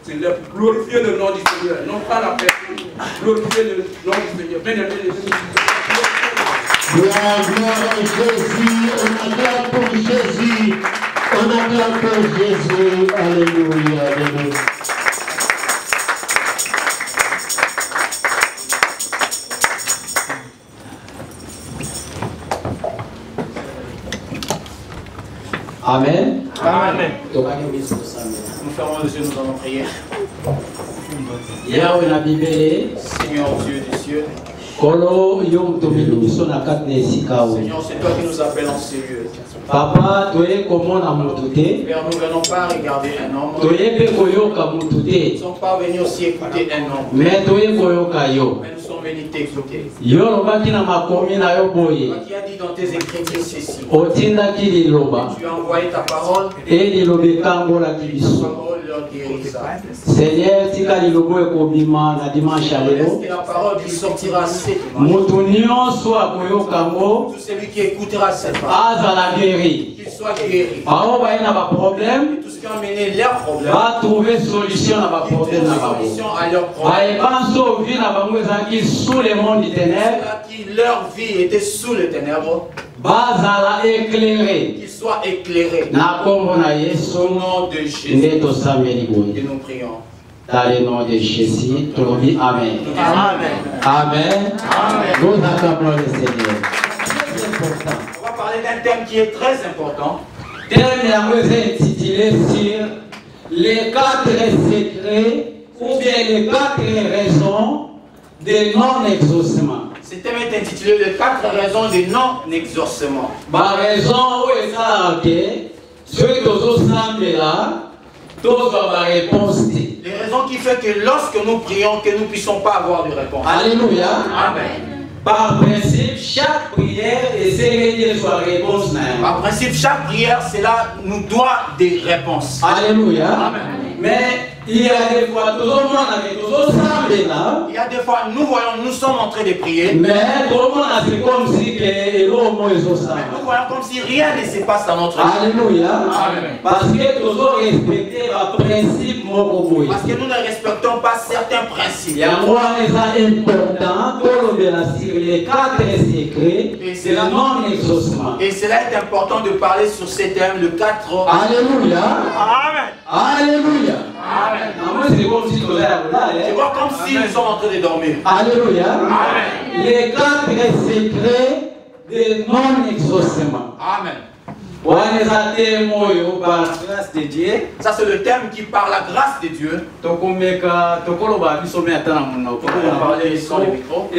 C'est là pour glorifier le nom du Seigneur, non pas la personne, glorifier le nom du Seigneur. Bien aimé les amis. Gloire à Jésus, on acclame pour Jésus, on acclame pour Jésus, alléluia, alléluia. Amen. Amen. Nous fermons les yeux, nous allons prier. Yahweh na Bible. Seigneur Dieu des cieux. Kolo yom tominu biso na kati na esika oyo. Seigneur, c'est toi qui nous appelles en ces lieux. Papa, toye komona mutu te. Père, nous ne venons pas regarder un homme. Toye pe koyoka mutu Nous te. ne sommes pas venus aussi écouter un homme. Mais toye koyoka yo. Mais nous sommes venus t'écouter. Yo lobaki na makomi na yo boye. Toi qui as dit dans tes écritures ceci. Otindaki liloba. Tu as envoyé ta parole. Et liloba ekangolaki Ta biso. parole leur guérira. Seigneur, tika lilobo ekobima na dimanche ya lelo. Est-ce que la parole qui sortira cette Mutu nyonso akoyoka ngo tout celui qui écoutera cette parole, azala guéri. qu'il soit guéri. Bao baye na baproblème, Tout ce qui a amené leurs problèmes, va trouver solution na baproblème na bango. solution à leurs problèmes. Bayebanso vie na bango ezalaki sous le monde du ténèbre, Ceux qui leur vie était sous les ténèbres, bazala éclairé. qu'ils soient éclairés. Na kombo na Yesu Au nom de Jésus, nde tosambeli que boye. nous prions. Dans le nom de Jésus, tolobi Amen. Amen. Amen. Nous acclamons le Seigneur. C'est important. On va parler d'un thème qui est très important. Thème yango est intitulé sur les 4 secrets ou bien les 4 raisons de non-exaucement. Ce thème est intitulé les 4 raisons de non-exaucement. Ma raison où est ça que ceux qui sont là, tous ont ma réponse. Les raisons qui font que lorsque nous prions, que nous ne puissions pas avoir de réponse. Alléluia. Amen. Par principe, chaque prière essaie de soit réponse. Par principe, chaque prière, cela nous doit des réponses. Alléluia. Amen. Mais il y a des fois, tout le monde avec tout le monde là. Il y a des fois, nous voyons, nous sommes en train de prier. Mais tout le monde a fait comme si que l'homme est au sein. Nous voyons comme si rien ne se passe dans notre vie. Alléluia. Amen. Parce que toujours respecter le principe mon Parce que nous ne respectons pas certains principes. Il y a un point important pour sur les 4 secrets de la non-exaucement. Et cela est important de parler sur ces thèmes, le 4. Alléluia. Amen. Alléluia. Amen. C'est comme si tu Tu vois comme si nous sommes en train de dormir. Alléluia. Amen. Les 4 secrets de non-exaucement. Amen. Ça c'est le thème qui par la grâce de Dieu. On va parler sans le micro.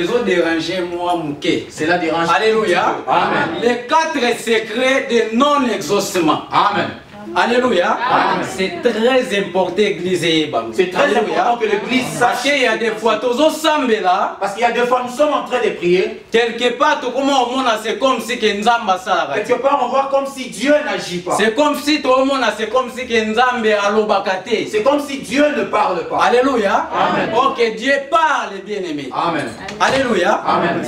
Cela dérange. Alléluia. Amen. Les 4 secrets de non-exaucement. Amen. Alléluia. Amen. C'est très important l'église. C'est très important que l'église sache. Parce qu'il y a des fois, là. Parce qu'il y a des fois, nous sommes en train de prier. Quelque part, c'est comme si Quelque part, on voit comme si Dieu n'agit pas. c'est comme si tout le monde, c'est comme si C'est comme si Dieu ne parle pas. Alléluia. Amen. Ok, Dieu parle, bien-aimé. Amen. Alléluia. Amen.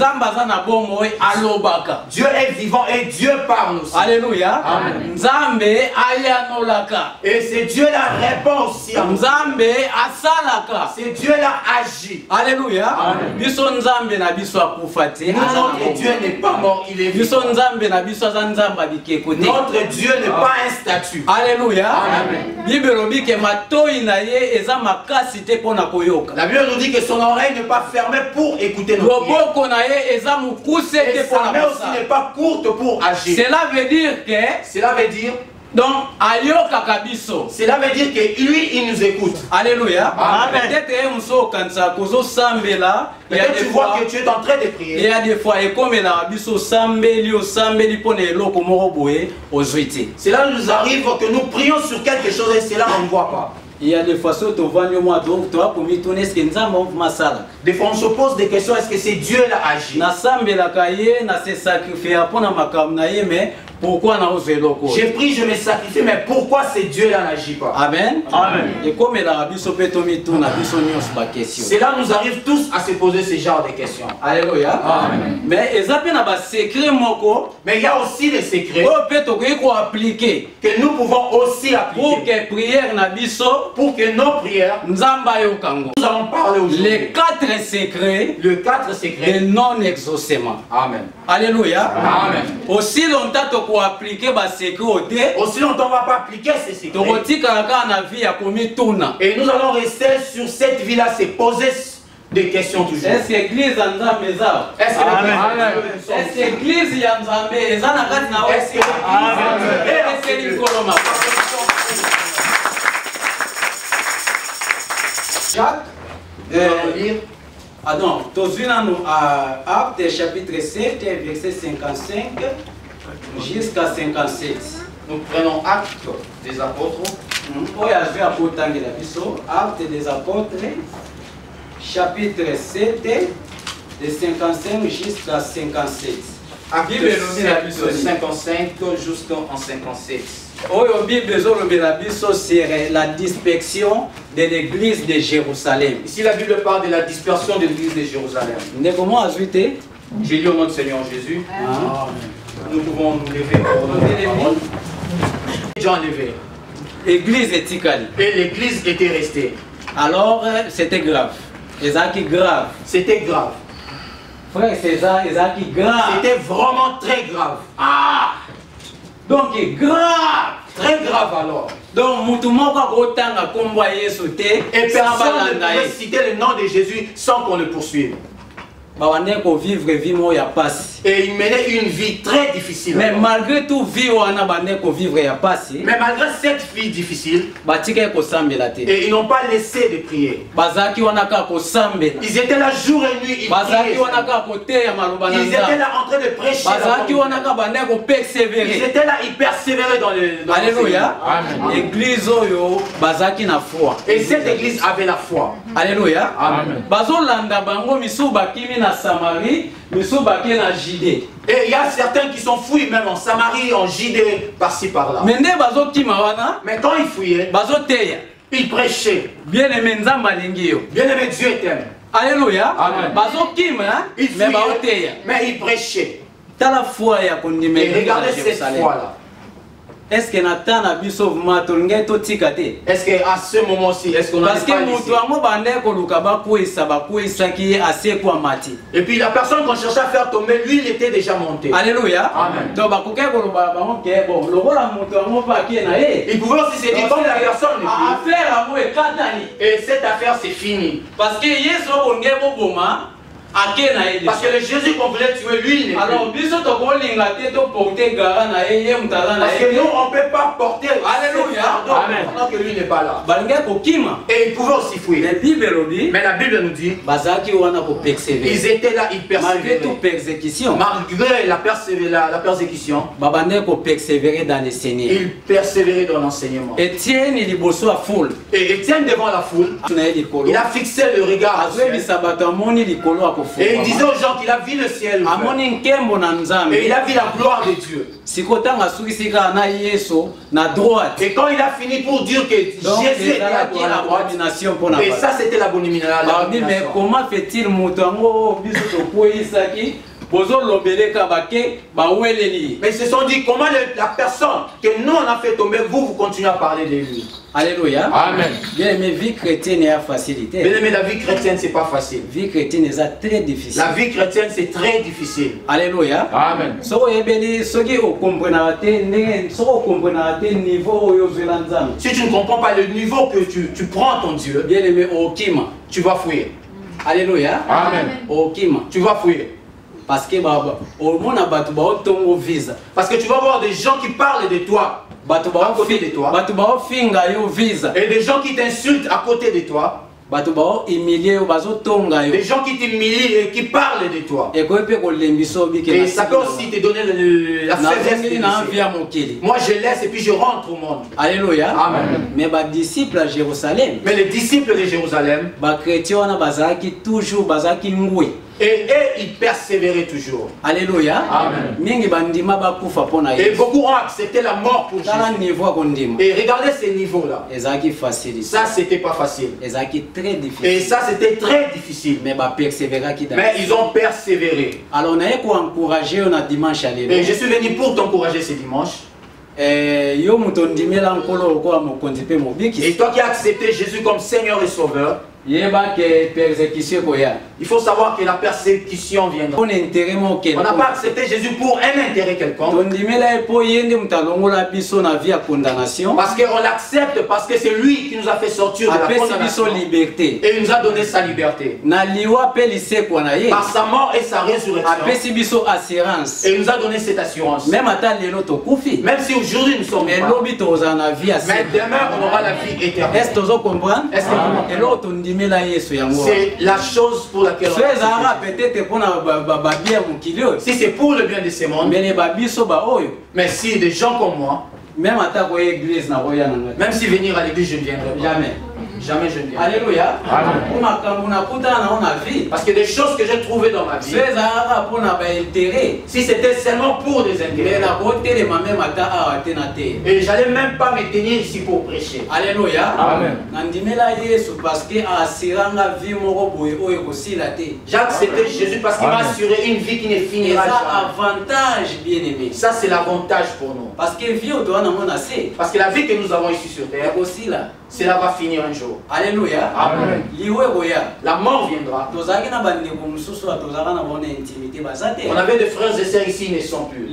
Dieu est vivant et Dieu parle aussi. Alléluia. Amen. Nzambe ayanolaka. Et c'est Dieu la répond aussi à nous. Nzambe asalaka. C'est Dieu la agit. Alléluia. Amen. Biso nzambe na biso akufate. Notre Dieu n'est pas mort, il est Biso vivant. nzambe na biso nzamba bikeko te. Notre Dieu n'est pas un statut. Alléluia. Amen. Bible lobi ke matoi na ye eza makasi te pona koyoka. La Bible nous dit que son oreille n'est pas fermée pour écouter nos prières. Loboko na ye eza mukuse te Et sa pona main aussi n'est pas courte pour agir. Cela veut dire que Cela veut dire, donc ayoka kabiso. cela veut dire que lui, il nous écoute. Alléluia. Amen. Peut-être muso kansa kozo sambela. Il y a Peut-être des tu vois fois que tu es en train de il y prier. a des fois et comme la biso sambeli pona eloko moko boye ozuiti. Cela nous arrive que nous prions sur quelque chose et cela on ne voit pas. Il y a des fois sur to vanyo moi donc toi pour m'étonner est-ce que nzamba masala. Des fois on se pose des questions, est-ce que c'est Dieu qui a agi? Na sambela kaye na se sacrifier pona makam na ye mais pourquoi na ozeloko. J'ai pris, je me sacrifie, mais pourquoi ce Dieu-là n'agit pas? Amen. Amen. Et comme la biso petomi tuna biso nyos ba question. Cela nous arrive tous à se poser ce genre de questions. Alléluia. Amen. Mais ezape na ba secret moko. Mais il y a aussi des secrets Oh peut-être ko appliquer que nous pouvons aussi pour appliquer que prière na biso pour que nos prières, nzamba yo kango. nous allons parler aujourd'hui. Les 4 secrets Les 4 de secrets. non-exaucement. Amen. Alléluia. Amen. Aussi longtemps to appliquer ba secret au dé. Aussi longtemps on ne va pas appliquer ces secrets. Tokotika kaka na vie ya komi tuna. Et nous allons rester sur cette vie-là, se poser des questions toujours. Est-ce que l'église ya Nzambe eza? Est-ce que Est-ce que l'église ya Nzambe eza na kati na Est-ce que est-ce que likoloma? Jacques, lire ah non, tozwina à Actes chapitre 7 verset 55 jusqu'à 57. nous prenons acte des apôtres. Oyo azwi akotangela biso Actes des apôtres chapitre 7 de 55 jusqu'à 57. Acte Bible elobi na biso 55 jusqu'en 57. Oyo Bible ezolobela biso sur la dispersion de l'église de Jérusalem. Ici la Bible parle de la dispersion de l'église de Jérusalem. Ndeko mo azwi te? J'ai lu au nom du Seigneur Jésus. Nous pouvons nous lever pour nous parole. Jean levé. Église etikali. Et l'église était restée. Alors c'était grave. Ezaki grave. C'était grave. Frère César, ezaki grave. C'était vraiment très grave. Donc grave. Très grave alors. Donc mutu moko akotanga kombo ya Yesu te. Et sans personne ne balanda pouvait ye. citer le nom de Jésus sans qu'on le poursuive. Bawande ko vivre vie mo ya passe. Et il menait une vie très difficile. Mais malgré tout vie wana bande ko vivre ya passe. Mais malgré cette vie difficile, Batika ko sambela te. et ils n'ont pas laissé de prier. Bazaki wana ka ko sambela. Ils étaient là jour et nuit. Ils Bazaki priaient. wana ka ko te ya maloba na Ils étaient Nzambe. là en train de prêcher. la Bazaki parole. wana ka bande ko Ils persévérer. étaient là, ils persévéraient dans le. Alléluia. Amen. Église oyo bazaki na foi. Et cette église avait la foi. Alléluia. Amen. Bazolanda bango misu bakimi na Samarie, misu bakimi na Judée. Et il y a certains qui sont fouillés même en Samarie, en Judée, par-ci par-là. Mais nde bazokima wana, Mais quand ils fouillaient, bazoteya. ils prêchaient. Bien-aimé Nzambe alingi yo. Bien-aimé, Dieu t'aime. Alléluia. Amen. Bazokima, Ils mais fouillaient, baoteya. mais ils prêchaient. Tala foi ya Et kondimela regardez na cette Jérusalem. foi-là. Est-ce que natana biso matolnge to tikate? Est-ce qu'à ce moment-ci, est-ce qu'on a Parce que mutu ango bande koluka bakwesa bakwesaki ase kwa mati. Et puis la personne qu'on cherchait à faire tomber, lui, il était déjà monté. Alléluia. Amen. Donc bakoke koloba bango ke bon lokola mutu ango pa ke na ye. Il pouvait aussi se dire, comme la personne n'est plus. Affaire ango ekatani. Et cette affaire, c'est fini. Parce que Yesu onge boboma ake na ye. Parce que le Jésus qu'on voulait tuer, lui, il n'est plus. Alors biso to kolinga te to porter gara na ye ye mutala na Parce que ye. nous, on ne peut pas porter Alléluia. ce fardeau Amen. pendant que lui n'est pas là. Balinga kokima. Et il pouvait aussi fouiller. Mais Bible lobi Mais la Bible nous dit, bazaki wana ko persévérer. ils étaient là, ils Malgré toute persévéraient. persécution, Malgré la persécution, babande ko persévérer dans le Seigneur. ils persévéraient dans l'enseignement. Etienne liboso a foule. Et Étienne, devant la foule, Na ye likolo. il a fixé le regard au Azwe ciel. bisabato amoni likolo akofo. Et il disait aux gens qu'il a vu le ciel ouvert. Amoni nkembo na Nzambe. Et il a vu la gloire de Dieu. Sikotanga sukisika na Yesu na droite. Et quand il a fini pour dire que Donc Jésus était ezala acquis à la droite, abomination pour na et ça c'était l'abomination. mais comment fait-il mutu ango biso tokweyisaki bozolobeleka bake baweleli. Mais ils se sont dit, comment la personne que nous on a fait tomber, vous continuez à parler de lui. Alléluia. Amen. Bien aimé, vie chrétienne est à facilité. Bien aimé, la vie chrétienne c'est pas facile. Vie chrétienne est très difficile. La vie chrétienne c'est très difficile. Alléluia. Amen. Soko yebeli soki okomprena te ndenge soko okomprena te niveau oyo ozwela Nzambe. Si tu ne comprends pas le niveau que tu prends ton Dieu, Bien aimé, okima. tu vas fouiller. Alléluia. Amen. Okima. Tu vas fouiller. Parce que omona bato baotongo visa. Parce que tu vas voir des gens qui parlent de toi Bato à côté de toi. bato baofinga yo visa. Et des gens qui t'insultent à côté de toi. Bato baohumilie yo bazotonga yo. Des gens qui t'humilient et qui parlent de toi. Ekoyi pe kolembiso bike. Et ça peut aussi te donner la faiblesse de na laisser. via mokili. Moi je laisse et puis je rentre au monde. Alléluia. Amen. Mais ba disciples à Jérusalem, Mais les disciples de Jérusalem, ba chrétiens wana bazalaki toujours bazalaki ngwe. Et ils persévéraient toujours. Alléluia. Amen. Et beaucoup ont accepté la mort pour Jésus. Et regardez ces niveaux-là. Ça, c'était pas facile. Et ça, c'était très difficile. Mais ils ont persévéré. Alors, dimanche. Et je suis venu pour t'encourager ce dimanche. Et toi qui as accepté Jésus comme Seigneur et Sauveur, il faut savoir que la persécution viendra. On n'a pas accepté Jésus pour un intérêt quelconque. Parce qu'on l'accepte, parce que c'est lui qui nous a fait sortir de la condamnation. Et il nous a donné sa liberté. Par sa mort et sa résurrection. Et il nous a donné cette assurance. Même si aujourd'hui nous sommes morts, mais demain on aura la vie éternelle. Est-ce que vous comprenez? C'est la chose pour laquelle on si c'est pour le bien de ce monde, mais si des gens comme moi, même si venir à l'église je ne viendrai pas. Jamais. Jamais je ne viens. Alléluia. Parce que des choses que j'ai trouvées dans ma vie, si c'était seulement pour des intérêts, et j'allais même pas me tenir ici pour prêcher. Alléluia. Amen. J'ai accepté Jésus parce qu'il m'a assuré une vie qui ne finira jamais. Ça c'est l'avantage pour nous. Parce que la vie que nous avons ici sur terre, cela va finir un jour. Alléluia. Amen. La mort viendra. On avait des frères et sœurs ici, ils ne sont plus.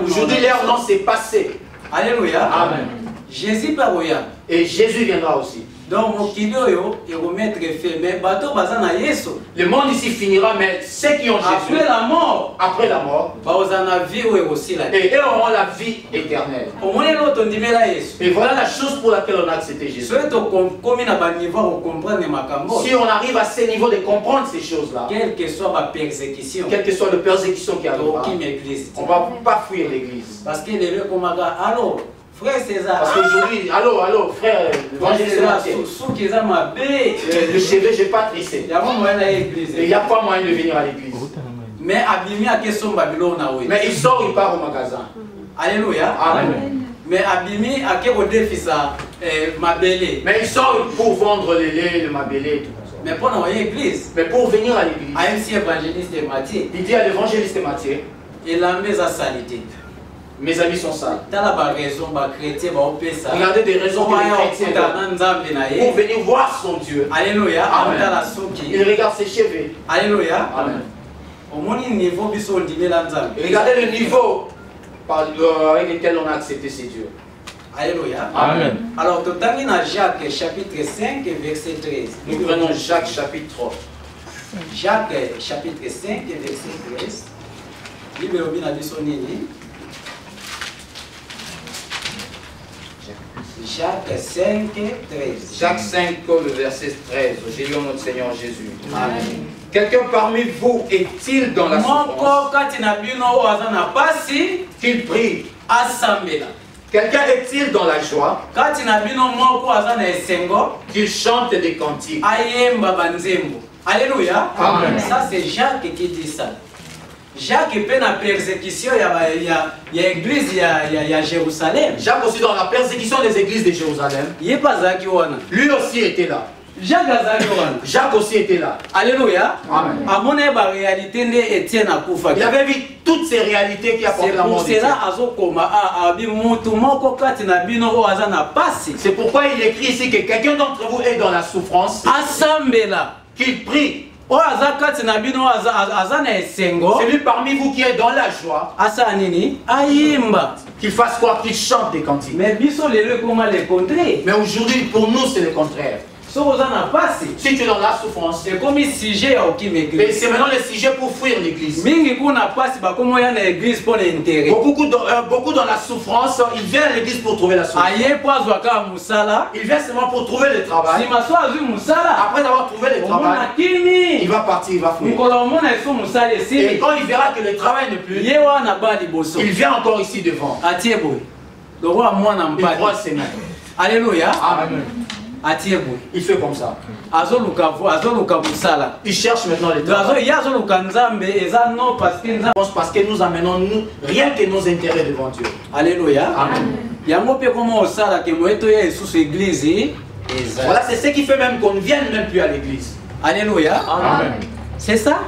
Aujourd'hui, leur nom s'est passé. Alléluia. Amen. Jésus paroya. Et Jésus viendra aussi. Donc, le monde ici finira, mais ceux qui ont Jésus, après la mort, et eux auront la vie éternelle. Et voilà la chose pour laquelle on a accepté Jésus. Si on arrive à ce niveau de comprendre ces choses-là, quelle que soit la persécution qui arrivera, on ne va pas fuir l'église. Parce que les frère César. Parce qu'aujourd'hui, allô, frère, l'évangéliste le chevet, je n'ai pas trissé. Il n'y a pas moyen de venir à l'église. Mais il sort, il part au magasin. Alléluia. Amen. Mais Abimi a quel défi ça, Mabélé. Mais il sort pour vendre le lait, le Mabélé et tout ça. Mais pour l'église. Mais pour venir à l'église. Il dit à l'évangéliste Matthieu. Il a mis à salité. Mes amis sont sales. Regardez des raisons que les chrétiens pour venir voir son Dieu. Alléluia. Amen. Il regarde ses cheveux. Alléluia. Amen. Regardez le niveau avec lequel on a accepté ces dieux. Alléluia. Amen. Alors, tout à l'heure, Jacques chapitre 5, verset 13. Nous prenons Jacques chapitre 3. Jacques chapitre 5, verset 13. Jacques 5, 13. Jacques 5, le verset 13. J'ai lu notre Seigneur Jésus. Amen. Quelqu'un parmi vous est-il dans la souffrance qu'il prie? Quelqu'un est-il dans la joie qu'il chante des cantiques? Alléluia. Amen. Ça c'est Jacques qui dit ça. Jacques est dans la persécution, il y a l'église, il y a Jérusalem. Jacques aussi dans la persécution des églises de Jérusalem. Lui aussi était là. Jacques aussi était là. Alléluia. Amen. Il avait vu toutes ces réalités qui apportent la mort. C'est pourquoi il écrit ici que quelqu'un d'entre vous est dans la souffrance. Qu'il prie. Celui parmi vous qui est dans la joie, qu'il fasse quoi? Qu'il chante des cantiques. Mais aujourd'hui, pour nous, c'est le contraire. Si tu es dans la souffrance, c'est comme un sujet mais c'est maintenant le sujet pour fuir l'église. Beaucoup dans la souffrance, ils viennent à l'église pour trouver la souffrance. Ils viennent seulement pour trouver le travail. Après avoir trouvé le travail, il va partir, il va fuir. Et quand il verra que le travail n'est plus, il vient encore ici devant. Il croit ses mains. Alléluia. Amen. Il fait comme ça. Il cherche maintenant les temps. Parce que nous amenons rien que nos intérêts devant Dieu. Alléluia. Amen. Voilà, voilà, c'est ce qui fait même qu'on ne vienne même plus à l'église. Alléluia. Amen. C'est ça.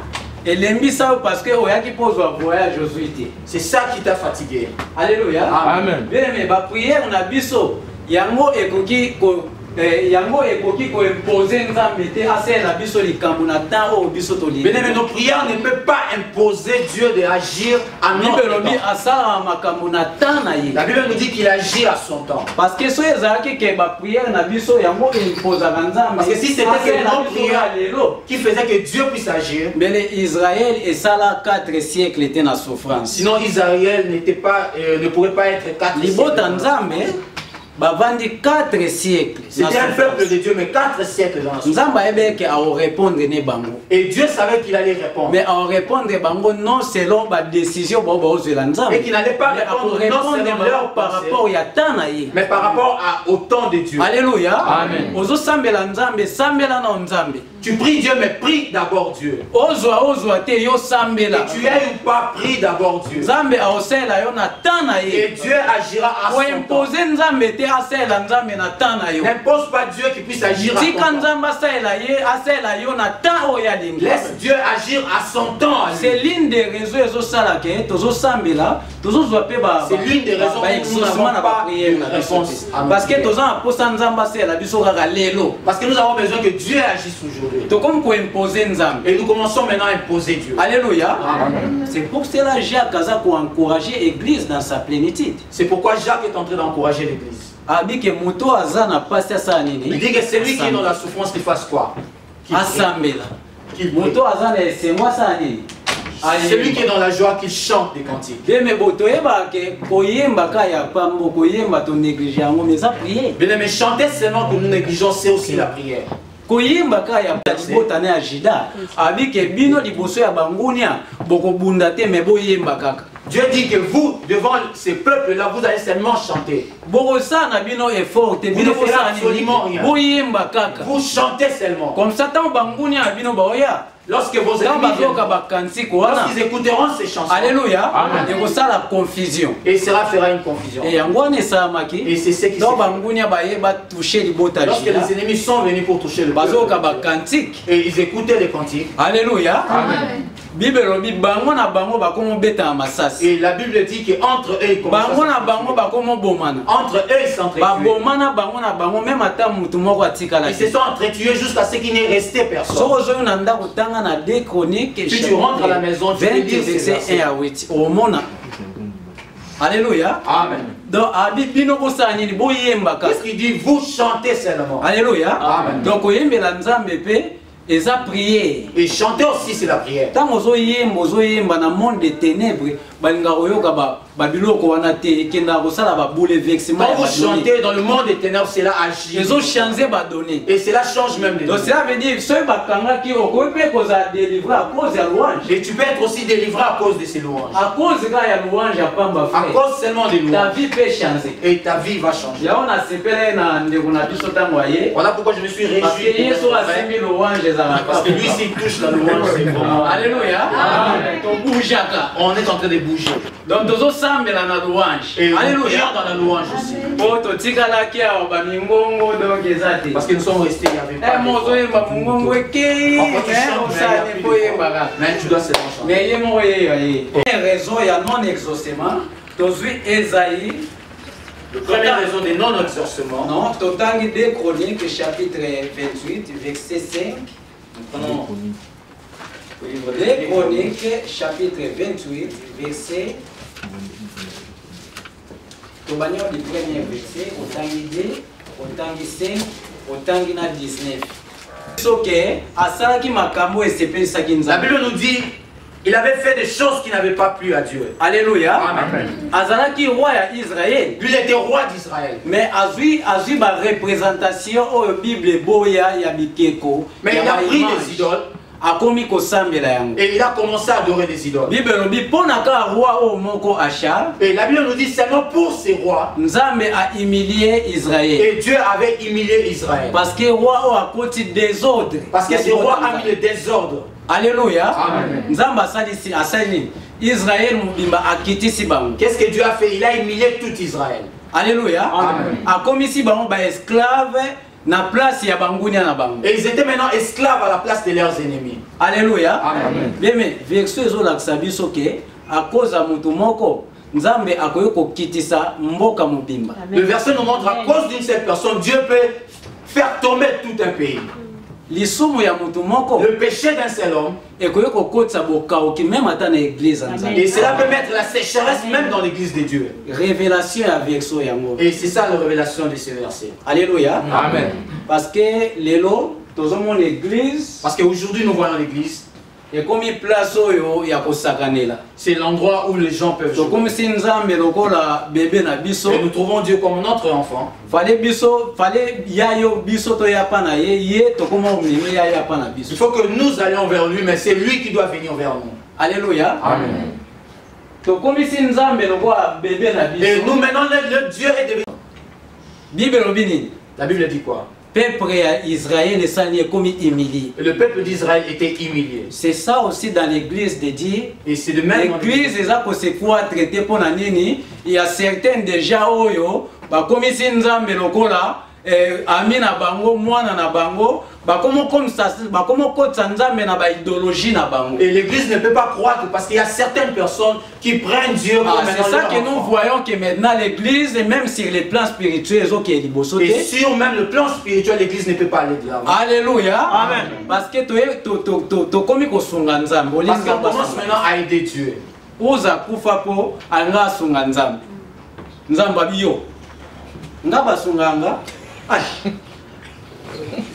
Et l'embissa parce que qui pose un voyage jésuité. C'est ça qui t'a fatigué. Alléluia. Amen. Bien mais ba prière na biso yango ekoki ko yango ekoki ko imposer nzambe te asela biso likambo na temps o biso to li. Bien mais nos prières ne peuvent pas imposer Dieu d'agir à notre temps. Asala makambo na temps na ye. La Bible nous dit qu'il agit à son temps. Parce que so ezalaki ke ba prière na biso yango imposer nzambe. Parce que si c'était que nos prières qui faisait que Dieu puisse agir. Mais Israël et ça là 4 siècles était en souffrance. Sinon Israël ne pourrait pas être 4 siècles. Bavandi 4 siècles. C'était un peuple de Dieu, mais 4 siècles dans la Et Dieu savait qu'il allait répondre. Mais à répondre non selon la décision et qu'il n'allait pas répondre non selon leur par rapport à temps, mais par rapport au temps de Dieu. Alléluia. Amen. Tu pries Dieu, mais prie d'abord Dieu. Et tu es ou pas, prie d'abord Dieu. Et Dieu agira à son temps. N'impose pas Dieu qui puisse agir à son temps. Laisse Dieu agir à son temps. C'est l'une des raisons que c'est l'une des raisons que nous n'avons pas de réponse. Parce que nous avons besoin que Dieu agisse aujourd'hui. Et nous commençons maintenant à imposer Dieu. Alléluia. C'est pour cela que Jacques a encouragé l'église dans sa plénitude. C'est pourquoi Jacques est en train d'encourager l'église. Il dit que celui qui est dans la souffrance, qu'il fasse quoi? Celui qui est dans la joie, qu'il chante des cantiques. Bien, mais chanter seulement que nous négligeons, c'est aussi la prière. Dieu dit que vous, devant ces peuples-là, vous allez seulement chanter. Vous ne ferez absolument rien. Vous chantez seulement. Comme ça, lorsque vos ennemis lorsqu'ils écouteront ces chansons, alléluia, il y aura la confusion. Et cela fera une confusion. Et c'est ce qui se fait. Lorsque les ennemis sont venus pour toucher le peuple, et ils écoutaient les cantiques. Alléluia. Amen. Et la Bible dit qu'entre eux, ils commencent entre eux, ils s'entretuent. Ils se sont entretués jusqu'à ce qu'il n'ait resté personne. Si tu rentres à la maison, tu peux dire verset 1 à 8. Alléluia. Amen. Donc, qu'est-ce qu'il dit? Vous chantez seulement. Alléluia. Amen. Donc, et ça prier. Et chanter aussi, c'est la prière. Tant dans le monde des ténèbres, quand vous chantez dans le monde des ténèbres, cela agit. Et cela change même les. Donc cela veut dire et tu peux être aussi délivré à cause de ces louanges. À cause seulement des louanges. Ta vie peut changer. Et ta vie va changer. Voilà pourquoi je me suis réjoui. Parce que lui, s'il touche la louange, c'est bon. Alléluia. On est en train de bouger. Donc, et alléluia dans la louange aussi. Parce que nous sommes restés, il n'y avait pas mais tu dois se chanter. Raison, il y a non-exaucement. La première raison de non-exaucement. Non, Totangi 2 Chroniques, chapitre 28, verset 5. Non. 2 Chroniques, chapitre 28, verset. Tobagnon du premier verset, au tangi 2, au tangi 5, au tangi 19. La Bible nous dit il avait fait des choses qui n'avaient pas plu à Dieu. Alléluia. Amen. Azalaki roi à Israël. Lui, il était roi d'Israël. Mais azui ma représentation au Bible boya ya bikeko. Mais il a pris des idoles. Et il a commencé à adorer des idoles. Et la Bible nous dit seulement pour ces rois. a humilié Israël. Et Dieu avait humilié Israël. Parce que roi a côté désordre. Parce que ce roi a mis le désordre. Alléluia. Amen. Israël qu'est-ce que Dieu a fait? Il a humilié tout Israël. Alléluia. Amen. A commis si esclave na place ya bangunia na bango. Et ils étaient maintenant esclaves à la place de leurs ennemis. Alléluia. Amen. Bien mais verset ezolakisa biso ke à cause ya mutu moko Nzambe akoyo kokitisa mboka mobimba. Le verset nous montre à cause d'une seule personne Dieu peut faire tomber tout un pays. Le péché d'un seul homme. Et cela peut mettre la sécheresse même dans l'église de Dieu. Révélation avec ça. Et c'est ça la révélation de ce verset. Alléluia. Amen. Parce que l'élo, l'église. Parce qu'aujourd'hui nous voyons l'église. Et comme il place c'est l'endroit où les gens peuvent jouer. Et nous trouvons Dieu comme notre enfant. Il faut que nous allions vers lui, mais c'est lui qui doit venir vers nous. Alléluia. Amen. Et nous maintenant le Dieu est devenu. La Bible dit quoi? Peuple Israël est comme humilié. Le peuple d'Israël était humilié. C'est ça aussi dans l'église de Dieu. Et c'est de même. L'église est quoi traité pour nani. Il y a certains déjà oyo, comme si nzambe lokola, amina bango, mwana na bango, comme ça, idéologie na bango. Et l'église ne peut pas croître parce qu'il y a certaines personnes qui prennent Dieu comme c'est ça que nous voyons que maintenant l'église, même sur les plans spirituels, et sur même le plan spirituel, l'église ne peut pas aller de l'avant. Alléluia. Amen. Parce que parce qu'on commence maintenant à aider Dieu. Oza kufapo anga sunga nzambe. Nzamba biyo. Ngaba sunganga.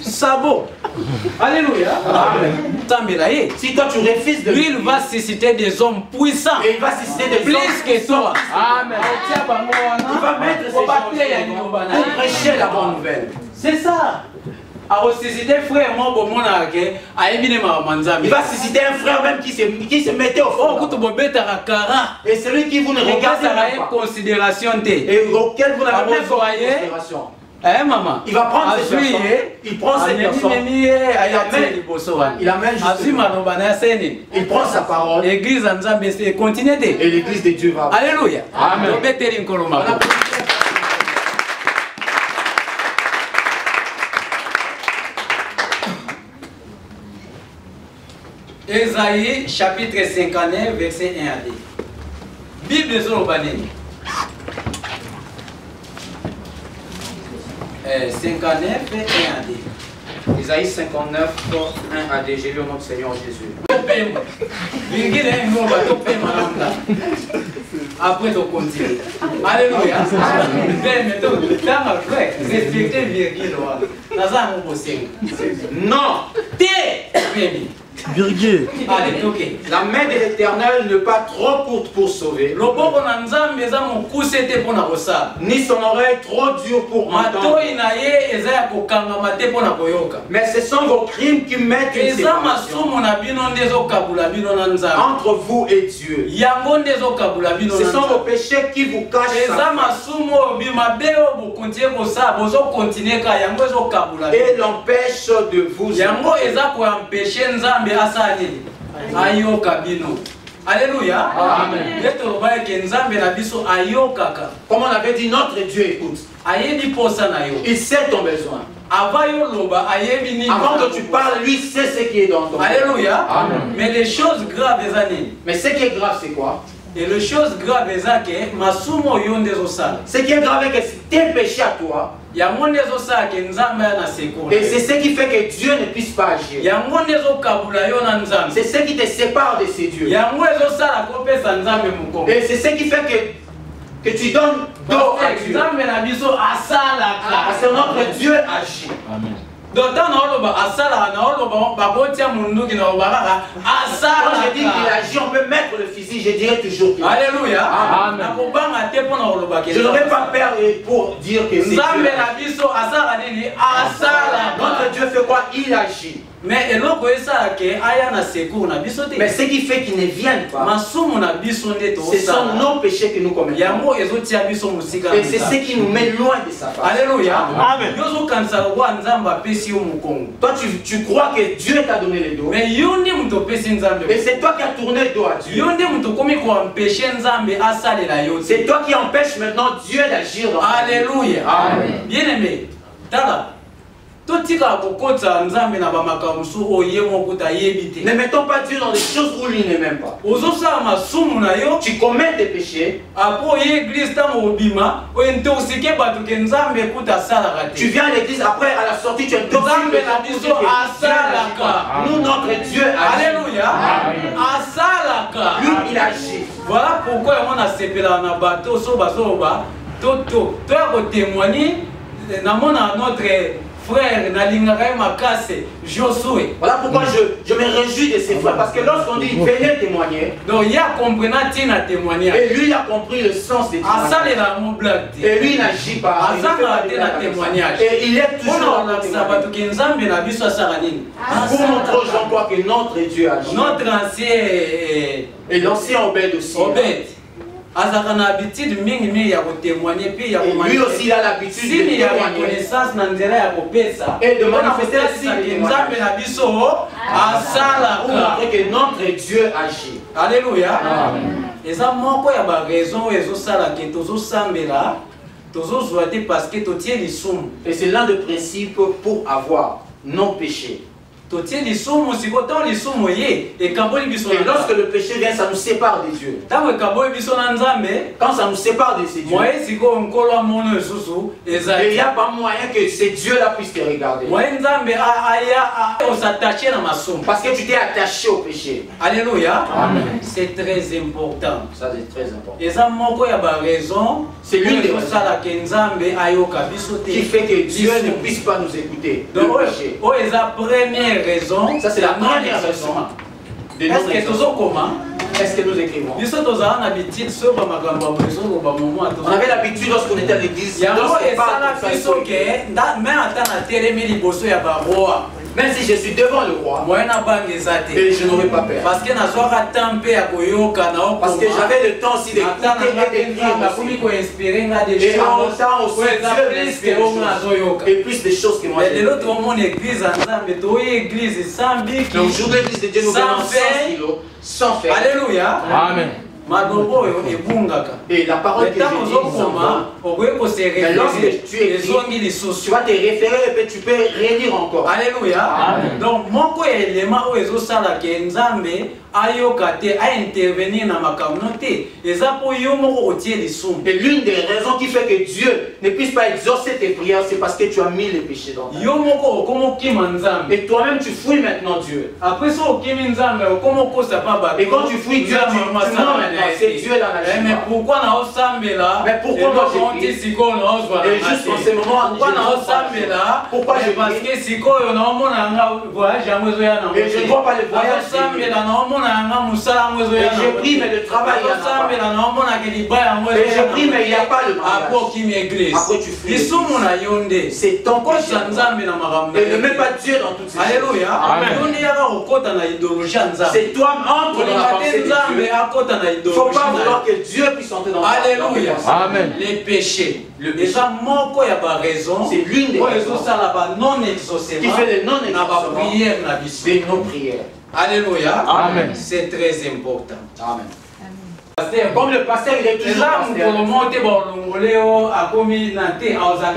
Sabo. Alléluia. Amen. Si toi tu refuses de lui, il va susciter des hommes puissants. Et il va susciter des plus hommes que toi. Amen. Il va mettre ces gens pour prêcher la bonne nouvelle. C'est ça. Il va susciter un frère même qui se mettait au fond. Et celui qui vous ne regarde pas. Considération et auquel vous n'avez même pas considération. Maman. Il va prendre ces personnes. Il prend ces personnes. Il amène juste. Il prend sa parole. Et l'église de Dieu va. Alléluia. Amen. Ésaïe chapitre 59 verset 1 à 2. Bible Zorobaneni. 59 et 1 à 2. Ésaïe 59, 1 à 2. J'ai lu au nom du Seigneur Jésus. Après, on continue. Alléluia. Respectez virgule. Non. Virgule. Allez, ok. La main de l'Éternel n'est pas trop courte pour sauver, ni son oreille trop dure pour entendre. Mais ce sont vos crimes qui mettent une séparation entre vous et Dieu. Ce sont vos péchés qui vous cachent et l'empêchent de vous. Alléluia. Amen. Comme on avait dit, notre Dieu écoute. Il sait ton besoin. Avant que tu parles, lui sait ce qui est dans ton cœur. Alléluia. Amen. Mais les choses graves, mais ce qui est grave, c'est quoi? Et les choses graves, ce qui est grave, c'est que c'est tes péchés à toi. Et c'est ce qui fait que Dieu ne puisse pas agir. C'est ce qui te sépare de ces dieux. Et c'est ce qui fait que tu donnes dos à Dieu. Parce que notre Dieu agit. Amen. Quand je dis qu'il agit, on peut mettre le physique, je dirais toujours qu'il agit. Alléluia. Amen. Je n'aurais pas peur pour dire que c'est Dieu. Notre Dieu fait quoi? Il agit. Mais eloko esa ke aya na secours na biso te. Mais ce qui fait qu'ils ne viennent pas, masumu na biso nde to ce sont nos péchés que nous commettons. yango ezotia biso musika. Et c'est ce qui nous met loin de sa face. Alléluia. Amen. Yozo kanisa kwa nzamba pesi yo mukongo. Toi tu crois que Dieu t'a donné le dos. Mais yondi muto pesi nzambe. Et c'est toi qui as tourné le dos à Dieu. Yondi muto komi ko empêcher nzambe asalela yo. C'est toi qui empêches maintenant Dieu d'agir dans ta vie. Alléluia. Amen. Bien-aimé. Tala. Totika kokota nzambe na bamakamusu oye mokuta yebite. Ne mettons pas Dieu dans des choses où lui n'est même pas. Ozo sa masumu na yo, tu commets des péchés. Apo église ta mobima, o intoxiqué batu ke nzambe kuta sala kate. Tu viens à l'église après à la sortie tu es nzambe na biso asalaka. Nous notre Dieu agit. Alléluia. Asalaka. Lui il agit. Voilà pourquoi on a sepela na bateau so bazoba toto. Toi ko témoigner na mona notre frère Nalingaray Makase Josué. Voilà pourquoi je me réjouis de ces frères. Parce que lorsqu'on dit venez témoigner, donc il a compris na témoigner. Et lui il a compris le sens des témoignages. Et lui il n'agit pas. Témoignage. Et il est toujours dans le témoignage. Pour montrer aux gens quoi que notre Dieu agit. Notre ancien et l'ancien Obed aussi. Obed. Azaka na habitude mingi ya témoigner puis ya commander. Lui aussi il a l'habitude de témoigner. Reconnaissance na nzela ya kopesa. Et de manifester nzambe na biso asala pour montrer que notre Dieu agit. Alléluia. Eza moko ya ba raison ezo sala ke tozo sambela tozo zoate parce que totie lisumu. Et c'est l'un des principes pour avoir nos péchés. Et lorsque le péché vient, ça nous sépare des dieux. Quand ça nous sépare de ces dieux, il n'y a pas moyen que ces dieux-là puissent te regarder. Parce que tu t'es attaché au péché. Alléluia. C'est très important. Ça c'est très important. C'est l'une des raisons qui fait que Dieu ne puisse pas nous écouter. Raison, ça c'est la première raison. Est-ce que nous écrivons? On avait l'habitude lorsqu'on était à l'église. Même si je suis devant le roi, et je n'aurais pas peur. Parce que j'avais le temps aussi d'écouter et d'écrire. Et en même temps aussi, et plus de choses que moi. Donc, jour de l'église de Dieu, nous venons sans faire. Alléluia. Amen. Et la parole que je dis, mais lorsque tu écris, tu vas te référer et puis tu peux relire encore. Alléluia. Donc, mon élément où ils ont ça là que Nzambe ayokate a intervenir dans ma communauté. Et l'une des raisons qui fait que Dieu ne puisse pas exaucer tes prières, c'est parce que tu as mis les péchés dans ta vie. Et toi-même tu fouilles maintenant Dieu. Et quand tu fouilles Dieu, tu mens maintenant. C'est Dieu là. Mais pourquoi mais pourquoi moi j'ai et juste en ce moment, pourquoi je parce que et je ne vois pas le voyage. Et je prie, mais le travail, il y en a pas. Et je prie, mais il n'y a pas le mariage. Après tu fouilles. C'est ton péché. Et ne mets pas Dieu dans toutes ces choses. Alléluia. C'est toi entre dans la pensée de Dieu. Il ne faut pas vouloir que Dieu puisse entrer dans ta pensée. Alléluia. Amen. Les péchés. C'est l'une des raisons qui fait le non-exaucement de nos prières. Alléluia. Amen. C'est très important. Amen. Comme le pasteur, il est toujours pasteur. Il n'y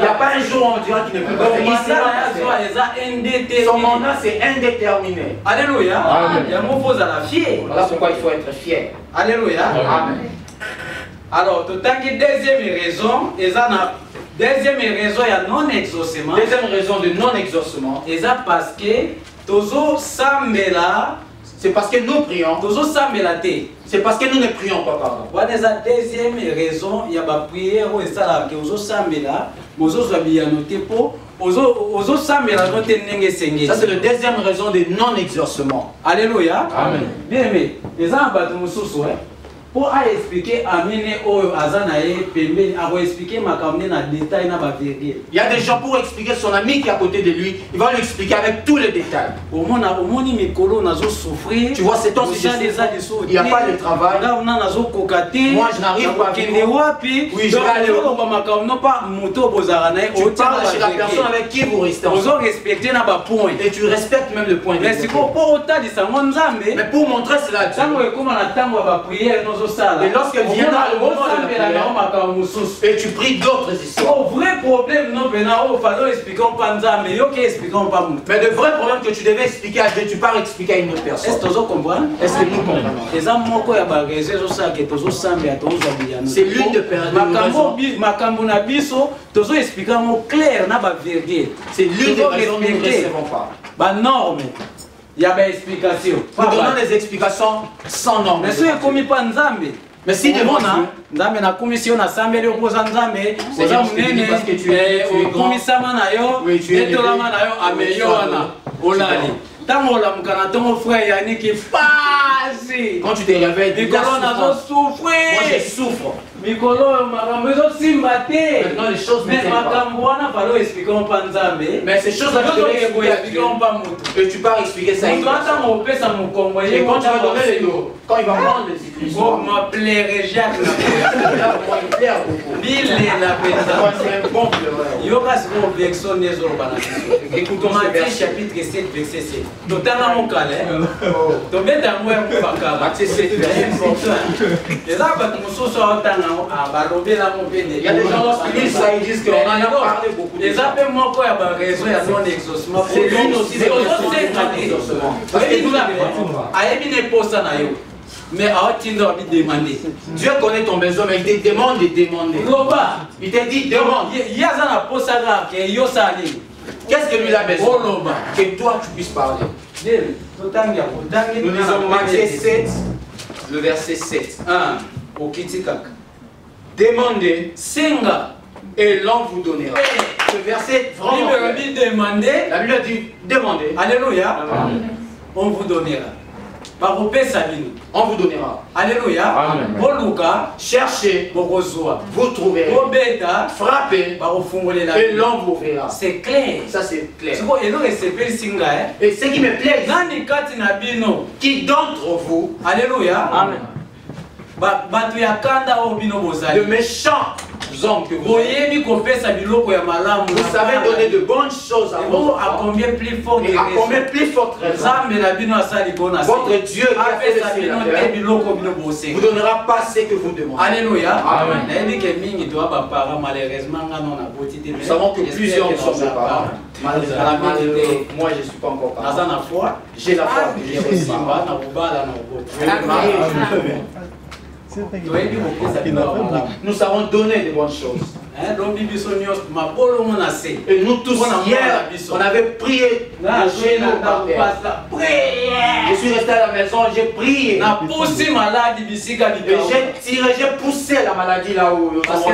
a pas un jour où on dira qu'il ne peut pas faire. Son mandat, c'est indéterminé. Alléluia. Voilà pourquoi il faut être fier. Alléluia. Amen. Alors, tout à fait, deuxième raison, il y a non-exaucement. Deuxième raison de non-exaucement. C'est parce que Tozo Sambela. C'est parce que nous prions. Tozo Sambela te. C'est parce que nous ne prions pas, pardon. Voilà la deuxième raison. Il y a la prière où il y a Tozo Sambela. Ozo Zabia noté pour. Ozo Sambela noté nenge senge. Ça c'est la deuxième raison de non-exaucement. Alléluia. Amen. Bien aimé. Les gens battent mususu. pour expliquer Amine Oyo Azanae Pembe, à expliquer ma caméra dans détail dans la virgule. Il y a des gens pour expliquer son ami qui est à côté de lui, il va lui expliquer avec tous les détails. Au moins, souffrir. Tu vois, c'est ton sujet. Il n'y a pas de travail. Moi, je n'arrive pas à vivre. Oui, je vais aller au tu parles chez la personne avec qui vous restez ensemble. Et tu respectes même le point de vue. Mais pour montrer cela, et lorsqu'elle viendra le moment de la prière, et tu pries d'autres histoires. Vrai problème, non, mais le vrai problème que tu devais expliquer à Dieu, tu pars expliquer à une autre personne. Est-ce que vous comprenez? Est-ce que nous comprenons? C'est l'une des raisons. C'est l'une des raisons que nous ne recevons pas. Norme. Il y a des explications. Nous donnons des explications sans normes. Mais si vous ne pas Nzambe, mais si devant Nzambe na commission na sambeli opoza Nzambe, oza munene parce que tu es komisama na yo, etolama na yo ameyo wana olali. Tango la mukana tongo frère Yannick pasi. Quand tu te réveilles, Mikolo nazo souffrir. Moi je souffre. Mikolo makambo ezo simba te. Maintenant les choses mais makambo wana falo expliquer pas Nzambe. Mais ces choses là tu devais expliquer pas mutu. Et tu pars expliquer ça. Et quand tu pesa mukongo et quand tu vas donner les lots, quand il va prendre les histoires. Vous m'appellerez Jacques la moi il plaît beaucoup. Bill la pesa. Moi c'est un bon pleureur. Yoka siko vexo nezo bana. Écoutons Matthieu chapitre 7 verset 7. Totana mokale. Tobeta ngwe mfaka. Matthieu 7 verset 7. Les arbres qui sont sur le terrain, il y a des gens lorsqu'ils disent ça, ils disent qu'on en a parlé beaucoup. Les appels, moi, il y a raison, il y a non exaucement. C'est l'une aussi des raisons d'exaucement. Parce que nous avons mais à demander. Dieu connaît ton besoin, mais il te demande de demander. Il te dit demande. Il y a un posaga qui est Yosali. Qu'est-ce que lui a besoin? Que toi tu puisses parler. Nous lisons Matthieu 7, le verset 7. 1. Demandez, Senga, et l'on vous donnera. Ce verset vraiment. La Bible dit demandez. Alléluia. On vous donnera. On vous donnera. Alléluia. Amen. Cherchez, vous trouverez. Frappez, et l'on vous ouvrira. C'est clair. Ça c'est clair. Et ce qui me plaît, qui d'entre vous, alléluia, amen, de méchants hommes que vous savez donner de bonnes choses à vos enfants. À combien plus fort et à combien plus forte raison votre Dieu qui a fait le ciel vous donnera pas ce que vous demandez. Alléluia. Amen. Nous savons que plusieurs sont mes parents. Malheureusement, moi je ne suis pas encore parent. J'ai la foi que j'ai reçue. Nous savons donner de bonnes choses. Et nous tous hier, on avait prié chez nous par terre. Je suis resté à la maison, j'ai prié. Et j'ai poussé la maladie là-haut. Parce que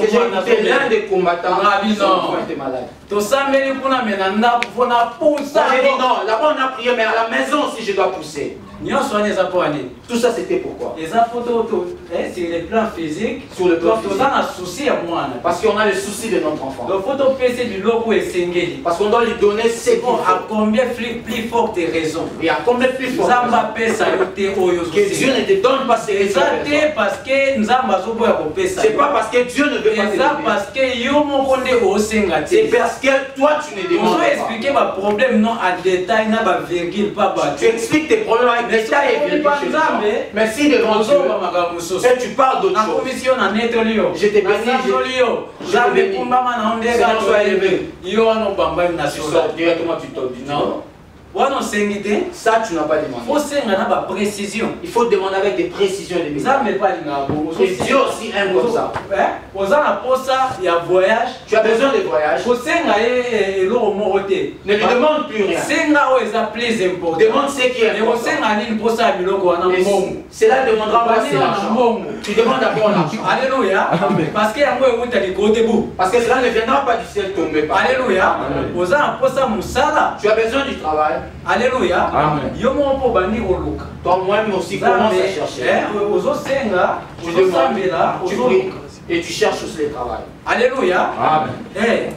j'ai été l'un des combattants qui ont été malades. J'ai dit non, là-bas on a prié, mais à la maison aussi je dois pousser. Tout ça c'était pourquoi? Sur le plan physique, sur le plan physique. Parce qu'on a le souci de notre enfant. Parce qu'on doit lui donner ce qu'il faut. À combien plus forte raison? Et à combien plus forte que Dieu ne te donne pas ces raisons. C'est pas parce que Dieu ne veut pas te donner. C'est parce que toi tu ne demandes pas. Expliquer ma problème non en détail, tu expliques tes problèmes avec détail et virgule. Mais si devant Dieu et tu parles d'autre chose, je te bénis, Seigneur soit élevé. Tu sors directement, tu t'en dis non. Ça, tu n'as pas demandé. Il faut demander avec des précisions et des méthodes. Et Dieu aussi aime comme ça. Tu as besoin de voyage. Ne lui demande plus rien. Demande ce qui est important. Et cela demandera pas l'argent. Tu demandes d'abord l'argent. Alléluia. Parce que cela ne viendra pas du ciel tomber. Alléluia. Tu as besoin du travail. Alléluia. Amen. Yo mon po bandi oluka. Toi-même aussi commence à chercher. Ozo senga, ozo sambela, tu ozo pries et tu cherches aussi le travail. Alléluia. Amen.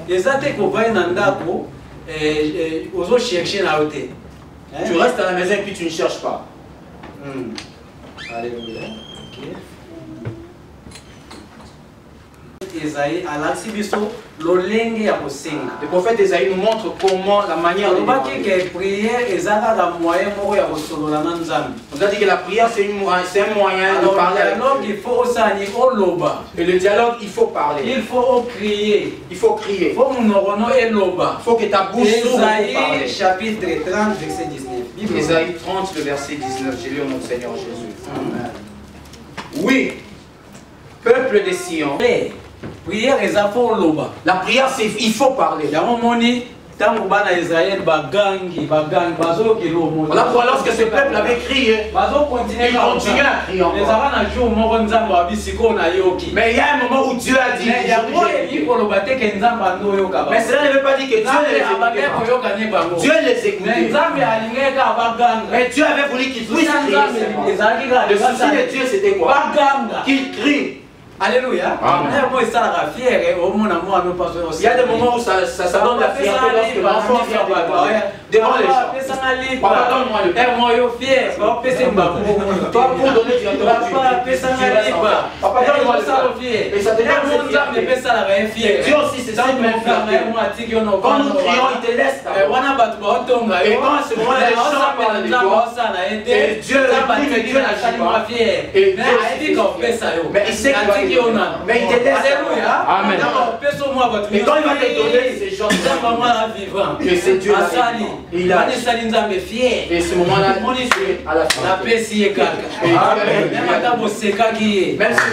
Ezate ko vai na ndako ozo chercher na hote. Tu restes à la maison et puis tu ne cherches pas. Alléluia. Esaïe alaksi biso lolenge ya kosenga. Le prophète Esaïe nous montre comment la manière de demander. Que prière ezaka la moyen moko ya kosolola na Nzambe. On a dit que la prière c'est un moyen de parler avec Dieu. Alors il faut osani oloba. Et le dialogue il faut parler. Il faut crier. Il faut crier. Il faut monorono eloba. Il faut que ta bouche s'ouvre pour parler. Esaïe chapitre 30 verset 19. Esaïe 30 le verset 19. J'ai lu au nom du Seigneur Jésus. Amen. Oui, peuple de Sion. Prière loba. La prière c'est il faut parler. Voilà pourquoi lorsque ce peuple avait crié, il continuait à crier encore. Mais il y a un moment où Dieu a dit, mais cela ne veut pas dire que Dieu les écoutait. Mais Dieu avait voulu qu'ils puissent crier. Le souci de Dieu c'était quoi? Qu'ils crient. Alléluia. Il y a des moments où ça donne la fierté lorsque l'enfant vient devant les gens. Papa, donne-moi le pain. Toi, pour donner du restaurant, papa, donne-moi le pain. Et ça te donne cette fierté. Dieu aussi, c'est cette même fierté. Quand nous crions, il te laisse d'abord. Et quand à ce moment, les gens parlent de toi, et Dieu n'agit pas. Et Dieu mais il sait qu'il va te donner. Mais il te laisse. Alléluia. Amen. Et quand il va te donner ces gens, que c'est Dieu là. Il a. Et ce moment-là, à la fin. Même si vous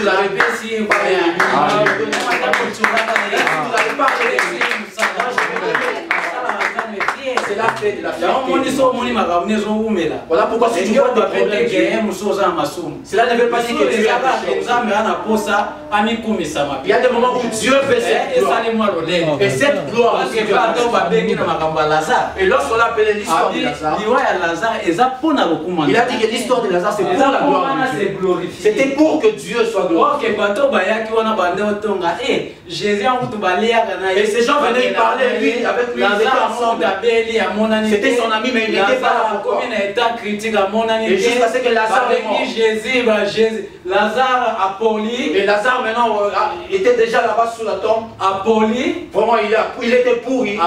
avez c'est la fête de la fierté. Voilà pourquoi si tu vois des problèmes, cela ne veut pas dire que Dieu a des choses. Il y a des moments où Dieu fait cette gloire. Et cette gloire aussi Dieu et lorsqu'on l'a appelé l'histoire de Lazare, il a dit que l'histoire de Lazare c'est pour la gloire de Dieu. C'était pour que Dieu soit glorifié. Et ces gens venaient parler lui avec lui, ils étaient ensemble. C'était son ami, mais il n'était pas là pourquoi. Et jusqu'à ce que Lazare est mort. Lazare Apolli. Et Lazare maintenant était déjà là-bas sous la tombe. Apolli. Vraiment il était pourri.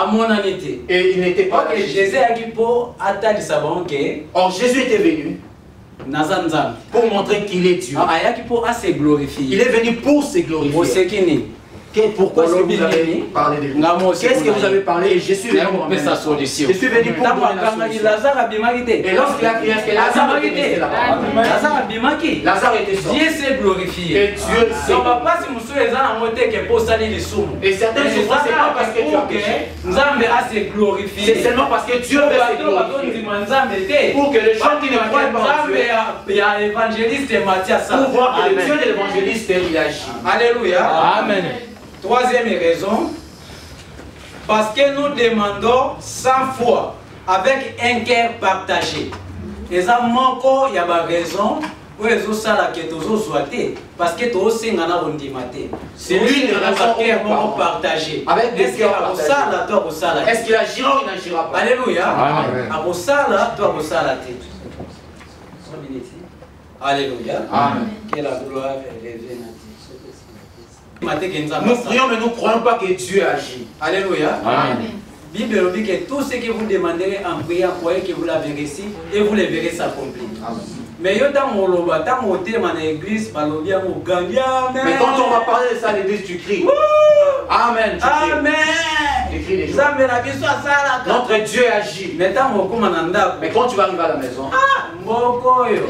Et il n'était pas. Or Jésus était venu pour montrer qu'il est Dieu. Il est venu pour se glorifier. Pourquoi est-ce que vous avez parlé de lui? Qu'est-ce que vous avez parlé? Et je suis venu pour donner la solution. Je suis venu pour donner la solution. Et lorsqu'il a crié, est-ce que Lazare était là-bas? Lazare était sorti. Dieu s'est glorifié. Et Dieu s'est glorifié. Et certaines souffrances, c'est pas parce que tu as péché. C'est seulement parce que Dieu veut se glorifier. Pour que les gens qui ne croient pas en Dieu, pour voir que le Dieu de l'évangéliste, il agit. Alléluia. Amen. Troisième raison, parce que nous demandons 100 fois avec un cœur partagé. Et ça manque, il y a une raison pour les autres parce que tous ces gens ont dit c'est l'une des raisons pour partager. Avec des cœurs partagés. Est-ce qu'il agira ou il n'agira pas? Alléluia. Alléluia. Amen. Que la gloire revienne à Dieu. Nous prions, mais nous ne croyons pas que Dieu agit. Alléluia. Amen. Bible dit que tout ce que vous demanderez en priant, croyez que vous l'avez reçu et vous le verrez s'accomplir. Mais quand on va l'église, mais quand on va parler de ça à l'église, tu cries. Amen. Amen. Notre Dieu agit. Mais quand tu vas arriver à la maison,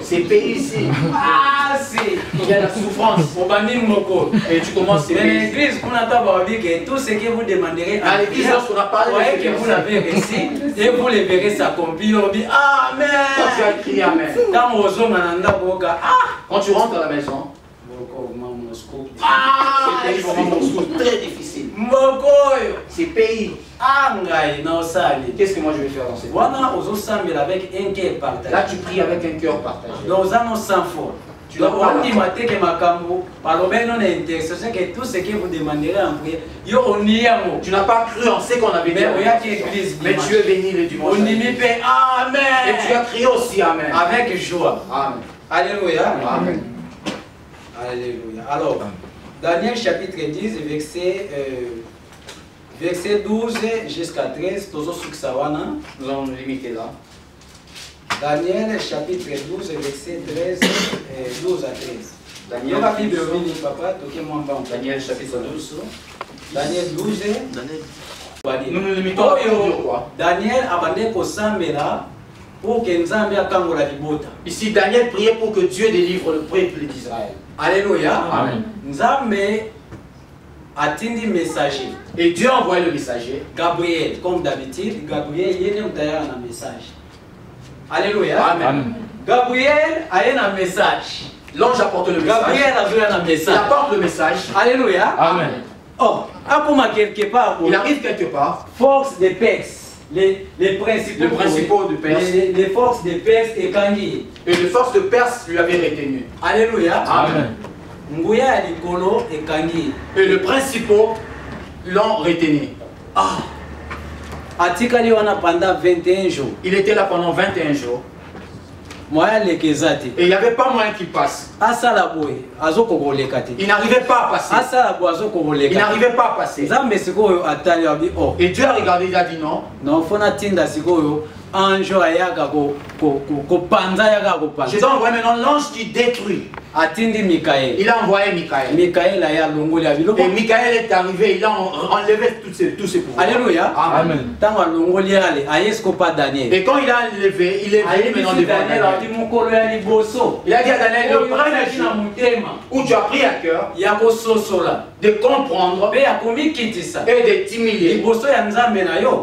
c'est pays ici. Il y a la souffrance. Et tu commences à l'église, tout ce que vous demanderez à l'église, lorsqu'on a parlé que vous l'avez reçu et vous le verrez s'accomplir. Amen. Quand tu as crié Amen. Quand tu rentres à la maison, c'est très difficile. C'est pays. Qu'est-ce que moi je vais faire dans cette vie? avec un cœur partagé. Là, tu pries avec un cœur partagé. Donc, ça nous sans foi. Donc, on dit que Makambo, alors ben on est intéressé, que tout ce que vous demanderez en prière, tu n'as pas cru en ce qu'on avait dit. Mais tu es béni le dimanche. On dit Amen. Et tu as crié aussi Amen. Avec joie. Amen. Alléluia. Amen. Alléluia. Alors, Daniel chapitre 10, verset 12 jusqu'à 13, nous allons nous limiter là. Daniel chapitre 12, verset 12 à 13. Daniel chapitre 12. Daniel 12. Nous nous limitons à quoi? Daniel abandonne pour Sambela pour que Nzambe akangola libota. Ici, Daniel priait pour que Dieu délivre le peuple d'Israël. Alléluia. Amen. Nzambe atteint messager. Et Dieu a envoyé le messager. Gabriel, comme d'habitude, Gabriel il y a un message. Alléluia. Amen. Gabriel a un message. L'ange apporte le message. Gabriel a un message. Il apporte le message. Alléluia. Amen. Oh, quelque part. Il arrive quelque part. Force des Perses. Les principaux de Perse. Les forces de Perse et Kangi. Et les forces de Perse lui avaient retenu. Alléluia. Amen. Ngouya Likolo et Kangi. Et les principaux l'ont retenu. Ah. Atikali wana pendant 21 jours. Il était là pendant 21 jours. Et il n'y avait pas moyen qu'il passe. Il n'arrivait pas à passer. Il n'arrivait pas à passer. Et Dieu a regardé, il a dit non. Non, je dois envoyer maintenant l'ange qui détruit. Il a envoyé Michael. Et Michael est arrivé, il a enlevé tous ses pouvoirs. Alléluia. Amen. Et quand il a enlevé, il est venu maintenant devant Daniel. Il a dit à Daniel, le premier jour où tu as pris à cœur de comprendre et de t'humilier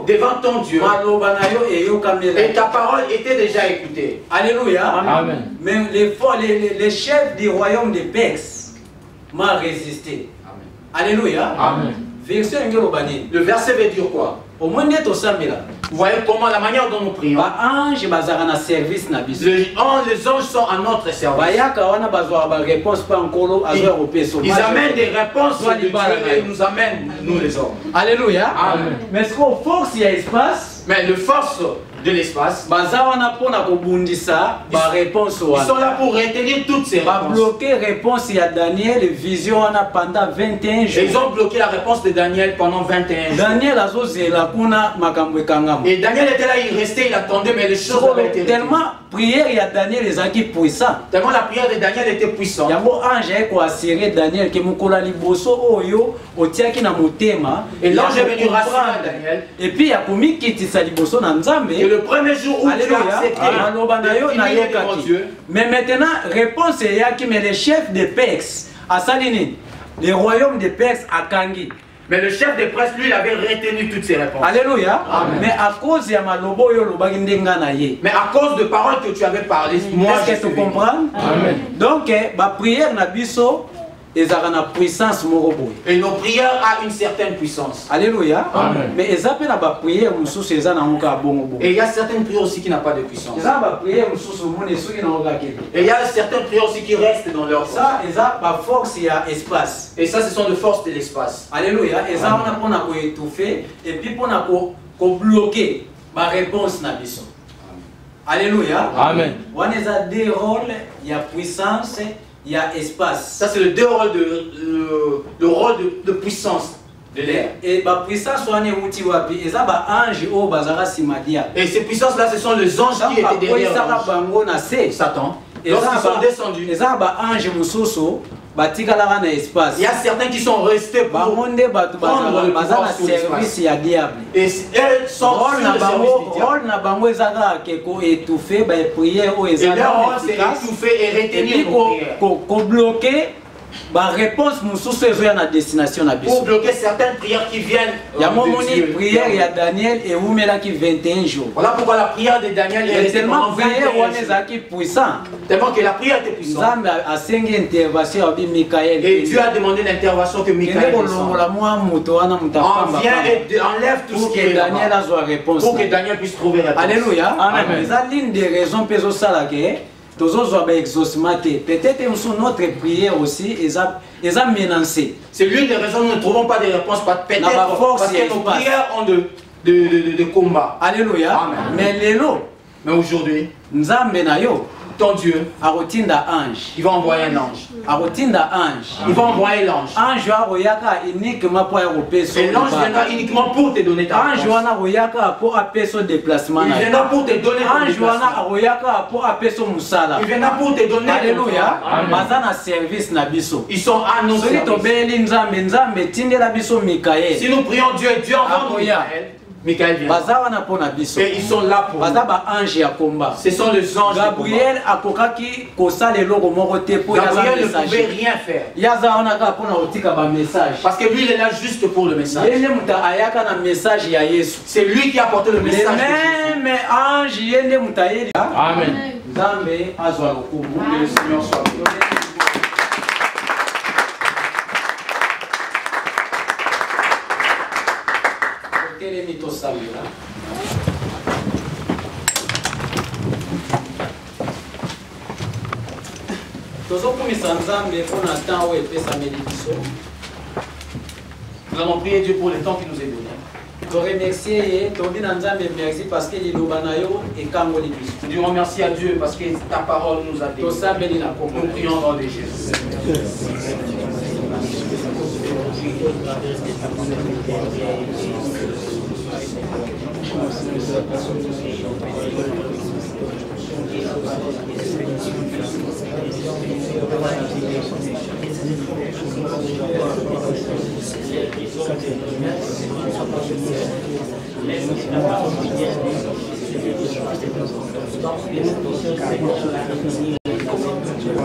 devant ton Dieu. Et ta parole était déjà écoutée. Alléluia. Amen. Mais les chefs du royaume de Perse m'ont résisté. Amen. Alléluia. Amen. Le verset veut dire quoi? Vous voyez comment la manière dont nous prions. Les anges sont à notre service. Ils amènent des réponses de Dieu et nous amènent, nous les hommes. Alléluia. Amen. Mais ce qu'on force, il y a espace. Mais le force de l'espace, ils sont là pour retenir toutes ces réponses. Bloquer réponse à Daniel vision pendant 21 jours. Ils ont bloqué la réponse de Daniel pendant 21 jours. Et Daniel était là, il restait, il attendait, mais les choses avaient été tellement prière il y a Daniel les acquis puissants. Tellement la prière de Daniel était puissante. Daniel et l'ange est venu rassurer Daniel. Et puis il y a et le premier jour où tu as accepté Dieu. Mais maintenant, réponse est mais les chefs de Perse à Saline, les royaumes de Perse à Kangi. Mais le chef de presse, lui, il avait retenu toutes ces réponses. Alléluia. Amen. Mais à cause de malobo yo mais à cause de paroles que tu avais parlées, moi je tu comprends? Amen. Donc, ma prière na biso ezara puissance morobo. Et nos prières ont une certaine puissance. Alléluia. Amen. Mais ezape na ba prière mususu ezana ngoka bongo. Et il y a certaines prières aussi qui n'ont pas de puissance. Ezaba ba prière mususu mone soki na ngoka kebe. Et il y a certaines prières aussi qui restent dans leur force. Ça ezaba ba force ya espace. Et ça ce sont les forces de l'espace. Alléluia. Ezaba na pona ko étouffer et puis pona ko bloquer ma réponse na biso. Alléluia. Amen. On a deux rôles, il y a puissance. Il y a espace. Ça c'est le deux rôles le rôle de puissance de l'air. Et la puissance soit outil wapi et ça ba ange au bazara simadia. Et ces puissances là ce sont les anges qui étaient derrière Satan. Et lorsqu'ils sont descendus. Et ça ba ange musoso batikala na espace. Il y a certains qui sont restés pour prendre le pouvoir sur service ya diable. Et elles sont rôle na bango ezaka keko étouffer ba prière o ezaka. Et leur rôle c'est étouffer et retenir nos prières. Ko bloquer Ba réponse mususu ezo ya na destination na biso. Pour bloquer certaines prières qui viennent. Ya momoni prière ya Daniel et umela ki 21 jours. Voilà pourquoi la prière de Daniel est restée tellement prière wana ezaki puissant. Tellement que la prière était puissante. Nzambe asengi intervention ya Michael. Et Dieu a demandé l'intervention que Michael descende. On vient et enlève tout ce qui est Daniel a sa réponse. Pour que Daniel puisse trouver réponse. Alléluia. Amen. C'est l'une des raisons pour que ça peut-être notre prière aussi est menacée. C'est l'une des raisons où nous ne trouvons pas de réponse. Peut-être parce que nos prières ont de combat. Alléluia. Amen. Mais aujourd'hui, ton Dieu, il va envoyer un ange. Il va envoyer l'ange. Et l'ange viendra uniquement pour te donner ta réponse. Il viendra pour te donner ton déplacement. Il viendra pour te donner. Alléluia. Ils sont à nos services. Si nous prions Dieu, Dieu envoie Michael vient. Et ils sont là pour nous. Ce sont les anges. Gabriel ne pouvait rien faire. Parce que lui il est là juste pour le message. C'est lui qui a apporté le message. Amen. Que le Seigneur soit béni. Nous allons prier Dieu pour le temps qu'il nous est donné. Nous disons merci à Dieu parce que ta parole nous a délivrés. Nous prions dans les Jésus.